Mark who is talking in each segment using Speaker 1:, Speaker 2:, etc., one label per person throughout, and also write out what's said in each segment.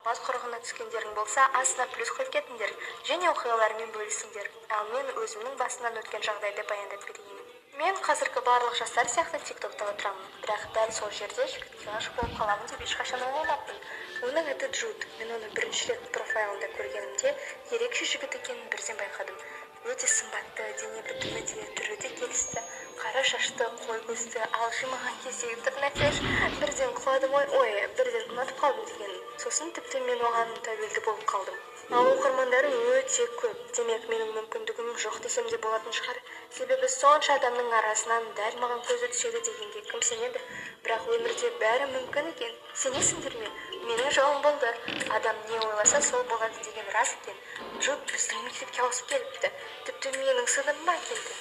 Speaker 1: Мас құрығына түскендерің болса, астына плюс қойып кетіңдер, және оқиғаларымен бөлісіңдер. Ал мен өзімнің басымнан өткен жағдайды баяндап берейін. Мен қазіргі барлық жастар сияқты TikTok'та отырамын, бірақ дәл сол жерде жігітке ғашық болып қаламын деп ешқашан ойламаппын. Оның аты Джуд. Мен оны бірінші рет профайлында көргенімде ерекше жігіт екенін бірден байқадым. Өте сымбатты, дене бітімі де, түрі де келісті. Қара шашты, қой көзді, ал жимаған кездегі тырнақеш бірден құладым бірден ұнатып қалдым деген. Сосын тіпті мен оған тәуелді болып қалдым. Ал оқырмандары өте көп. Демек, менің мүмкіндігім жоқ десем де болатын шығар. Себебі сонша адамның арасынан дәл маған көзі түседі дегенге кім сенеді? Бірақ өмірде бәрі мүмкін екен. Сенесіңдер ме? Менің жолым болды. Адам не ойласа сол болады деген рас екен. Джуд біздің мектепке ауысып келіпті. Тіпті менің сыныбыма келді.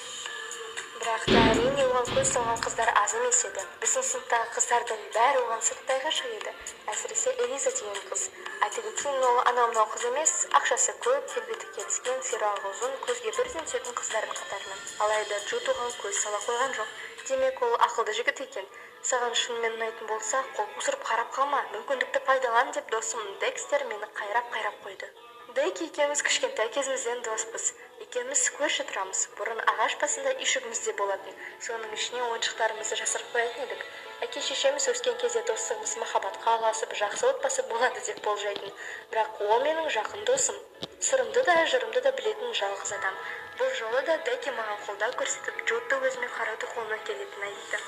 Speaker 1: Бірақ та әрине оған көз салған қыздар аз емес еді. Біздің сыныптағы қыздардың бәрі оған сырттай ғашық еді. Әсіресе Элиза деген қыз. Айта кетейін, ол анау-мынау қыз емес, ақшасы көп, келбеті келіскен, сирағы ұзын, көзге бірден түсетін қыздардың қатарынан. Алайда Джуд оған көз сала қойған жоқ. Демек, ол ақылды жігіт екен. Саған шынымен ұнайтын болса, қол қусырып қарап қалма, мүмкіндікті пайдалан деп досым Декстер мені қайрап қойды. Дейк екеуміз кішкентай кезімізден доспыз. Екеуміз көрші тұрамыз. Бұрын ағаш басында үйшігімізде болатын. Соның ішіне ойыншықтарымызды жасырып қоятын едік. Әке-шешеміз өскен кезде достығымыз махаббатқа ұласып, жақсы отбасы болады деп болжайтын. Бірақ ол менің жақын досым. Сырымды да, жырымды да білетін жалғыз адам. Бұл жолы да Дейк маған қолдау көрсетіп, Джудты өзіме қарауды қолына келетінін айтты.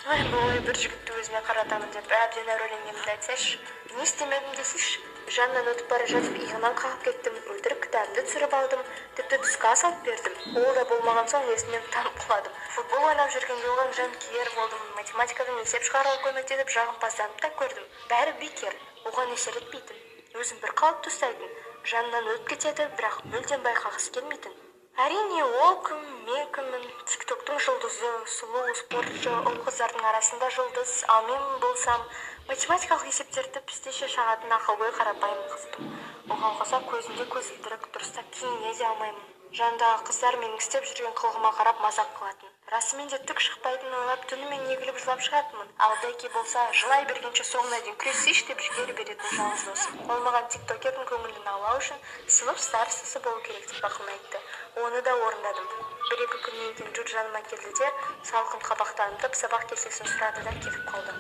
Speaker 1: Бір жігітті өзіме қаратамын деп әбден әуреленгенімді айтсайшы. Не істемедім десейші. Жанынан өтіп бара жатып иығынан қағып кеттім, өлтіріп кітабымды түсіріп алдым, тіпті түскі ас алып бердім. Ол да болмаған соң есімнен танып құладым. Футбол ойнап жүргенде оған жанкүйер болдым, математикадан есеп шығаруға көмектесіп жағымпазданып та көрдім. Бәрі бекер, оған әсер етпейтін. Өзін бір қалыпты ұстайтын, жанынан өтіп кетеді, бірақ мүлдем байқағысы келмейтін. Әрине, ол кім, мен кіммін, TikTok'тың жұлдызы, сұлу, спортшы, ұл қыздардың арасында жұлдыз, ал мен болсам, математикалық есептерді пістеше шағатын ақылгөй қарапайым қызбын. Оған қоса көзімде көзілдірік, дұрыстап киіне де алмаймын. Жандағы қыздар менің істеп жүрген қылығыма қарап мазақ қылатын. Расымен де түк шықпайтын ойлап түнімен егіліп жылап шығатынмын. Ал Дейки болса, жылай бергенше соңына дейін күресейші деп жігері беретін жалғыз досым. Ол маған тиктокердің көңілін аулау үшін сынып старостасы болу керек деп ақыл айтты. Оны да орындадым. Бір-екі күннен кейін Джуд жаныма келді де, салқын қабақтанып сабақ кестесін сұрады да кетіп қалды.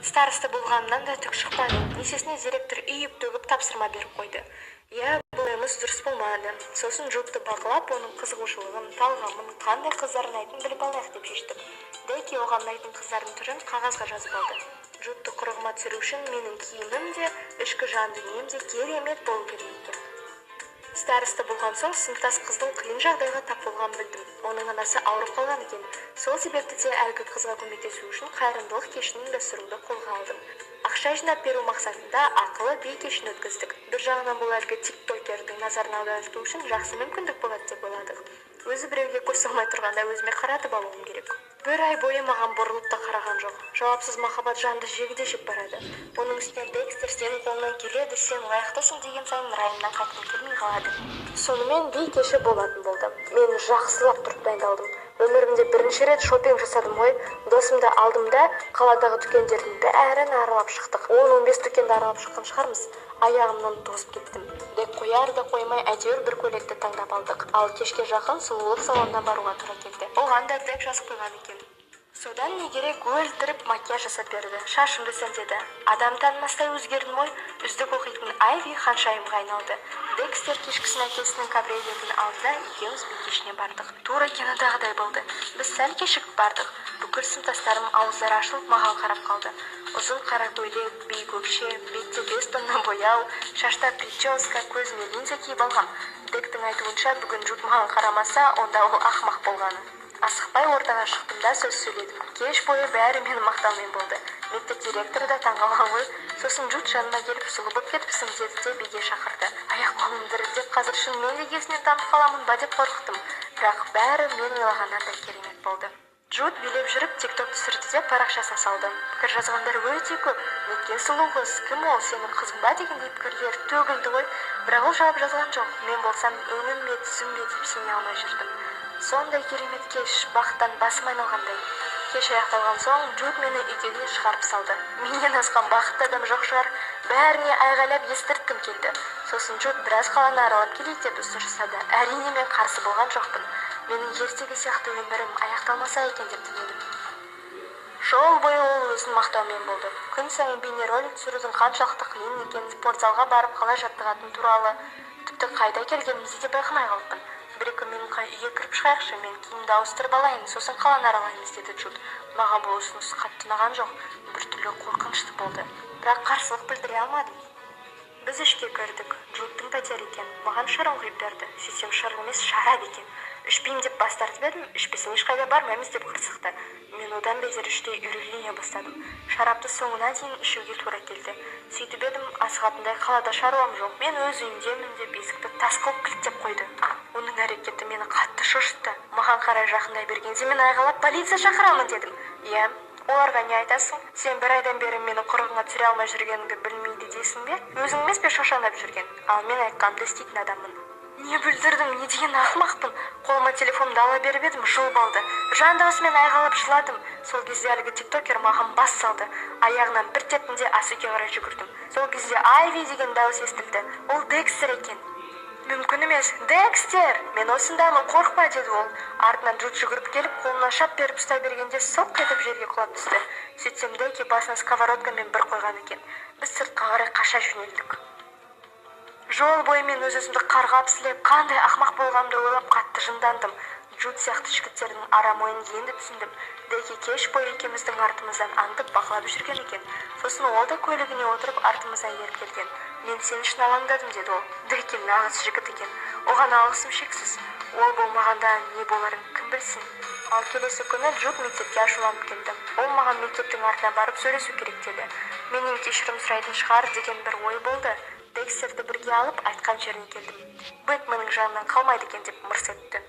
Speaker 1: Староста болғанымнан да түк шықпады. Есесіне директор үйіп-төгіп тапсырма беріп қойды. Бұл еміз дұрыс болмады. Сосын Джудты бақылап, оның қызығушылығын, талғамын, қандай қыздар ұнайтынын біліп алайық деп шештік. Дейки оған ұнайтын қыздардың түрін қағазға жазып алды. Джудты құрығыма түсіру үшін менің киімім де, ішкі жан дүнием де керемет болу керек екен. Староста болған соң сыныптас қыздың қиын жағдайға тап болғанын білдім. Оның анасы ауырып қалған екен. Сол себепті де әлгі қызға көмектесу үшін қайырымдылық кешін ұйымдастыруды қолға алдым. Ақша жинап беру мақсатында ақылы би кешін өткіздік. Бір жағынан бұл әлгі тиктокердің назарын аудару үшін жақсы мүмкіндік болады деп ойладық. Өзі біреуге көз салмай тұрғанда өзіме қаратып алуым керек. Бір ай бойы маған бұрылып та қараған жоқ. Жауапсыз махаббат жанды жегіде жеп барады. Оның үстіне Декстер сенің қолыңнан келеді, сен лайықтысың деген сайын райымнан қайтқым келмей қалады. Сонымен би кеші болатын болды. Мен жақсылап тұрып дайындалдым. Өмірімде бірінші рет шопинг жасадым ғой. Досымды алдым да қаладағы дүкендердің бәрін аралап шықтық. 10-15 дүкенді аралап шыққан шығармыз. Аяғымнан тозып кеттім. Дек қояр да қоймай әйтеуір бір көйлекті таңдап алдық. Ал кешке жақын сұлулық салонына баруға тура келді. Оған да Дек жазып қойған екен. Содан не керек өлтіріп макияж жасап берді. Шашымды сәндеді. Адам танымастай өзгердім ғой. Үздік оқитын Айви ханшайымға айналды. Декстер кешкісін әкесінің кабриолетін алды да екеуміз би кешіне бардық. Тура кинодағыдай болды. Біз сәл кешігіп бардық. Бүкіл сыныптастарым ауыздары ашылып маған қарап қалды. Ұзын қара көйлек, би көкше, бетте 5 тонна бояу, шашта прическа, көзіме линза киіп алғам. Дектің айтуынша бүгін Джуд маған қарамаса, онда ол ақымақ болғаны. Асықпай ортаға шықтым да сөз сөйледім. Кеш бойы бәрі мені мақтаумен болды. Мектеп директоры да таңғалған ғой. Сосын Джуд жаныма келіп сұлу болып кетіпсің деді де биге шақырды. Аяқ-қолым дірілдеп қазір шынымен де есімнен танып қаламын ба деп қорықтым. Бірақ бәрі мен ойлағаннан да керемет болды. Джуд билеп жүріп TikTok түсірді де парақшасына салды. Пікір жазғандар өте көп. Неткен сұлу қыз, кім ол, сенің қызың ба дегендей пікірлер төгілді ғой. Бірақ ол жауап жазған жоқ. Мен болсам өңім бе түсім бе деп сене алмай жүрдім. Сондай керемет кеш, бақыттан басым айналғандай. Кеш аяқталған соң Джуд мені үйге шығарып салды. Менен асқан бақытты адам жоқ шығар. Бәріне айғайлап естірткім келді. Сосын Джуд біраз қаланы аралап келейік деп ұсыныс жасады. Әрине мен қарсы болған жоқпын. Менің ертегі сияқты өмірім аяқталмаса екен деп тіледім. Жол бойы ол өзін мақтаумен болды. Күн сайын бейнеролик түсірудің қаншалықты қиын екенін, спортзалға барып қалай жаттығатын туралы, тіпті қайда келгенімізді де байқамай қалыппын. Бір-екі минутқа үйге кіріп шығайықшы, мен киімді ауыстырып алайын, сосын қаланы аралаймыз деді Джуд. Маған бұл ұсыныс қатты ұнаған жоқ, біртүрлі қорқынышты болды. Бірақ қарсылық білдіре алмадым. Біз ішке кірдік. Джудтың пәтері екен. Маған шырын құйып берді. Сөйтсем шырын емес, шарап екен. Ішпеймін деп бас тартып едім, ішпесең ешқайда бармаймыз деп қырсықты. Мен одан бетер іштей үрейлене бастадым. Шарапты соңына дейін ішуге тура келді. Сөйтіп едім, асығатындай қалада шаруам жоқ. Мен өз үйімдемін деп есікті тас қылып кілттеп қойды. Оның әрекеті мені қатты шошытты. Маған қарай жақындай бергенде мен айғайлап полиция шақырамын дедім. Иә, оларға не айтасың? Сен бір айдан бері мені құрығыңа түсіре алмай жүргеніңді білмейді дейсің бе? Өзің емес пе шошаңдап жүрген? Ал мен айтқанымды істейтін адаммын. Не бүлдірдім, не деген ақымақпын. Қолыма телефонымды ала беріп едім, жұлып алды. Жан даусымен айғайлап жыладым. Сол кезде әлгі тиктокер маған бас салды. Аяғынан бір тепкенде ас үйге қарай жүгірдім. Сол кезде Айви деген дауыс естілді. Ол Декстер екен. Мүмкін емес. Декстер! Мен осындамын, қорықпа деді ол. Артынан Джуд жүгіріп келіп, қолына шап беріп ұстай бергенде соқ етіп жерге құлап түсті. Сөйтсем Деки басына сковородкамен бір қойған екен. Біз сыртқа қарай қаша жөнелдік. Жол бойы мен өз-өзімді қарғап сілеп, қандай ақымақ болғанымды ойлап қатты жындандым. Джуд сияқты жігіттердің арам ойын енді түсіндім. Деки кеш бойы екеуміздің артымыздан аңдып бақылап жүрген екен. Сосын ол да көлігіне отырып артымыздан еріп келген. Мен сен үшін алаңдадым деді ол. Деки нағыз жігіт екен. Оған алғысым шексіз. Ол болмағанда не боларын кім білсін. Ал келесі күні Джуд мектепке ашуланып келді. Ол маған мектептің артына барып сөйлесу керек деді. Менен кешірім сұрайтын шығар деген бір ой болды. Декстерді бірге алып айтқан жеріне келдім. Бэтменнің жанынан қалмайды екен деп мырс етті.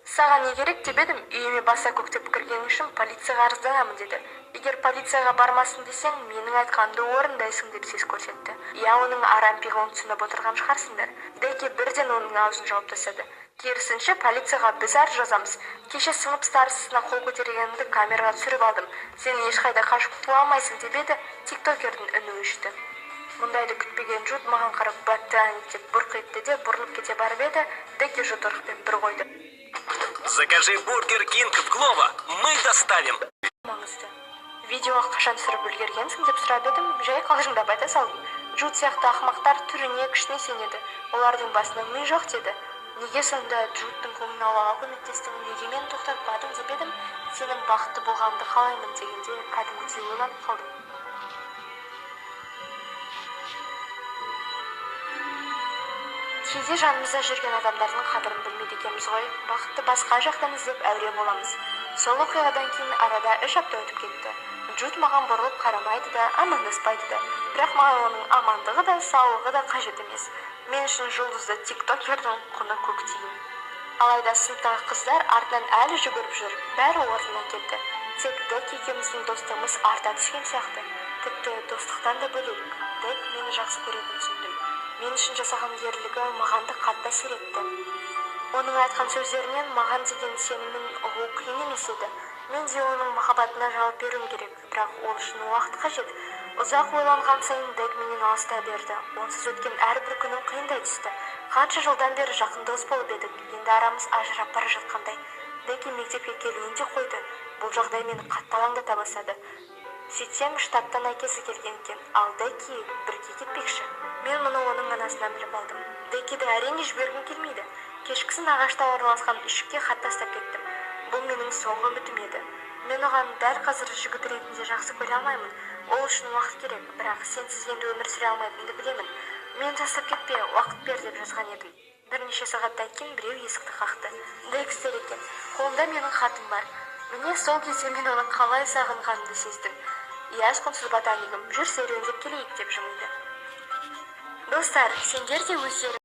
Speaker 1: Саған не керек деп едім, үйіме баса көктеп кіргенің үшін полицияға арызданамын деді. Егер полицияға бармасын десең, менің айтқанымды орындайсың деп сес көрсетті. Иә, оның арам пиғылын түсініп отырған шығарсыңдар. Деки бірден оның аузын жауып тастады. Керісінше полицияға біз арыз жазамыз. Кеше сынып старостасына қол көтергенімді камераға түсіріп алдым. Сен ешқайда қашып құтыла алмайсың деп еді, тиктокердің үні өшті. Мұндайды күтпеген Джуд маған қарап баттан деп бұрқ етті де бұрылып кете барып еді, Деки жұдырықпен бір қойды.
Speaker 2: Закажи Бургер Кинг в Глово, мы доставим.
Speaker 1: Маңызды. Видеоға қашан түсіріп үлгергенсің деп сұрап едім, жай қалжыңдап айта салдым. Джуд сияқты ақымақтар түріне күшіне сенеді. Олардың басына ми жоқ деді. Неге сонда Джудтың көңілін аулауға көмектестің, неге мені тоқтатпадың деп едім, сенің бақытты болғаныңды қалаймын дегенде кәдімгідей ойланып қалдым. Кейде жанымызда жүрген адамдардың қадірін білмейді екенбіз ғой. Бақытты басқа жақтан іздеп әуре боламыз. Сол оқиғадан кейін арада 3 апта өтіп кетті. Джуд маған бұрылып қарамайды да, амандаспайды да. Бірақ маған оның амандығы да, саулығы да қажет емес. Мен үшін жұлдызды тиктокердің құны көк тиын. Алайда сыныптағы қыздар артынан әлі жүгіріп жүр. Бәрі орнына келді. Тек Дек екеуміздің достығымыз арта түскен сияқты. Тіпті достықтан да бөлек. Дек мені жақсы көретінін түсіндім. Мен үшін жасаған ерлігі маған да қатты әсер етті. Оның айтқан сөздерінен маған деген сенімін ұғу қиын емес еді. Мен де оның махаббатына жауап беруім керек, бірақ ол үшін уақыт қажет. Ұзақ ойланған сайын Дек менен алыстай берді. Онсыз өткен әрбір күнім қиындай түсті. Қанша жылдан бері жақын дос болып едік, енді арамыз ажырап бара жатқандай. Деки мектепке келуін де қойды. Бұл жағдай мені қатты алаңдата бастады. Сөйтсем, штаттан әкесі келген екен, ал Деки бірге кетпекші. Мен мұны оның анасынан біліп алдым. Декиді әрине жібергім келмейді. Кешкісін ағашта орналасқан үйшікке хат тастап кеттім. Бұл менің соңғы үмітім еді. Мен оған дәл қазір жігіт ретінде жақсы көре алмаймын. Ол үшін уақыт керек, бірақ сенсіз енді өмір сүре алмайтынымды білемін. Мен тастап кетпе, уақыт бер деп жазған едім. Бірнеше сағаттан кейін біреу есікті қақты. Декстер екен. Қолымда менің хатым бар. Міне сол кезде мен оны қалай сағынғанымды сездім. Иә, құнсыз ботаникім, жүр серуендеп келейік деп жымиды. Достар, сендер де өздері